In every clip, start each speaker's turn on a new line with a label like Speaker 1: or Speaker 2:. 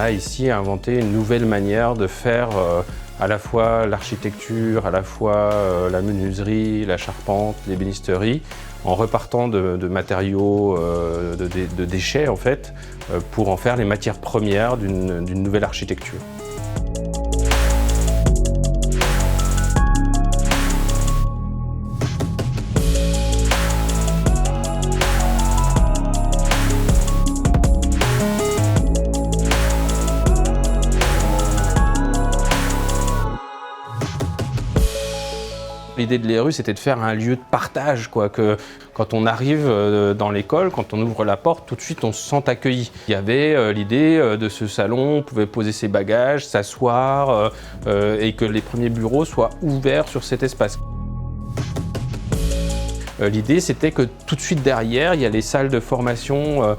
Speaker 1: a ici inventé une nouvelle manière de faire à la fois l'architecture, à la fois la menuiserie, la charpente, l'ébénisterie, en repartant de matériaux, de déchets en fait, pour en faire les matières premières d'une nouvelle architecture. L'idée de l'ERU, c'était de faire un lieu de partage, quoi, que quand on arrive dans l'école, quand on ouvre la porte, tout de suite on se sent accueilli. Il y avait l'idée de ce salon, on pouvait poser ses bagages, s'asseoir et que les premiers bureaux soient ouverts sur cet espace. L'idée, c'était que tout de suite derrière, il y a les salles de formation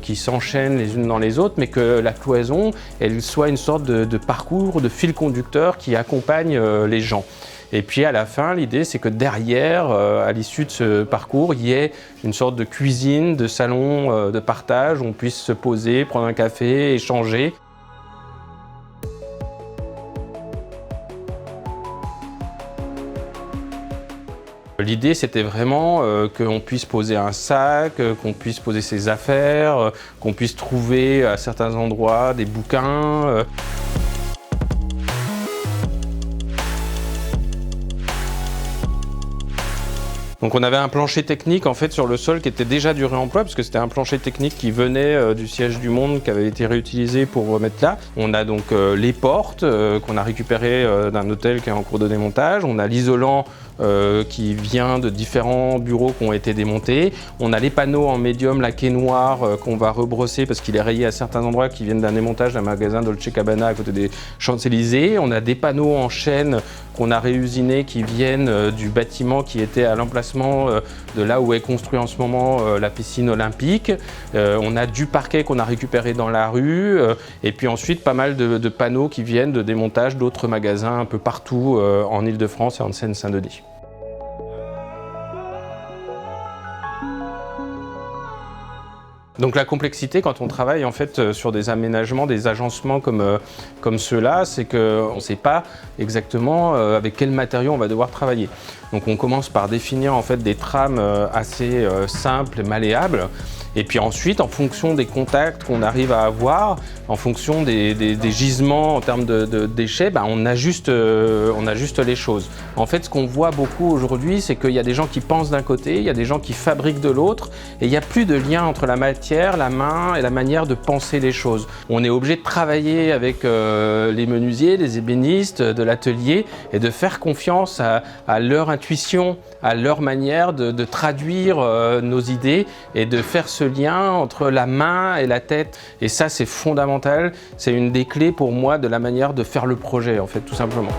Speaker 1: qui s'enchaînent les unes dans les autres, mais que la cloison, elle soit une sorte de parcours, de fil conducteur qui accompagne les gens. Et puis à la fin, l'idée, c'est que derrière, à l'issue de ce parcours, il y ait une sorte de cuisine, de salon de partage, où on puisse se poser, prendre un café, échanger. L'idée, c'était vraiment qu'on puisse poser un sac, qu'on puisse poser ses affaires, qu'on puisse trouver à certains endroits des bouquins. Donc on avait un plancher technique en fait sur le sol qui était déjà du réemploi parce que c'était un plancher technique qui venait du siège du Monde qui avait été réutilisé pour remettre là. On a donc les portes qu'on a récupérées d'un hôtel qui est en cours de démontage. On a l'isolant qui vient de différents bureaux qui ont été démontés. On a les panneaux en médium laqué noir qu'on va rebrosser parce qu'il est rayé à certains endroits qui viennent d'un démontage d'un magasin Dolce Gabbana à côté des Champs-Élysées. On a des panneaux en chêne qu'on a réusinés qui viennent du bâtiment qui était à l'emplacement de là où est construit en ce moment la piscine olympique. On a du parquet qu'on a récupéré dans la rue et puis ensuite pas mal de panneaux qui viennent de démontage d'autres magasins un peu partout en Île-de-France et en Seine-Saint-Denis. Donc la complexité quand on travaille en fait sur des aménagements, des agencements comme ceux-là, c'est qu'on ne sait pas exactement avec quels matériaux on va devoir travailler. Donc on commence par définir en fait des trames assez simples et malléables. Et puis ensuite, en fonction des contacts qu'on arrive à avoir, en fonction des gisements en termes de déchets, on ajuste les choses. En fait, ce qu'on voit beaucoup aujourd'hui, c'est qu'il y a des gens qui pensent d'un côté, il y a des gens qui fabriquent de l'autre, et il n'y a plus de lien entre la matière, la main et la manière de penser les choses. On est obligé de travailler avec les menuisiers, les ébénistes de l'atelier et de faire confiance à leur intuition, à leur manière de traduire nos idées et de faire ce lien entre la main et la tête. Et ça, c'est fondamental. C'est une des clés pour moi de la manière de faire le projet, en fait, tout simplement.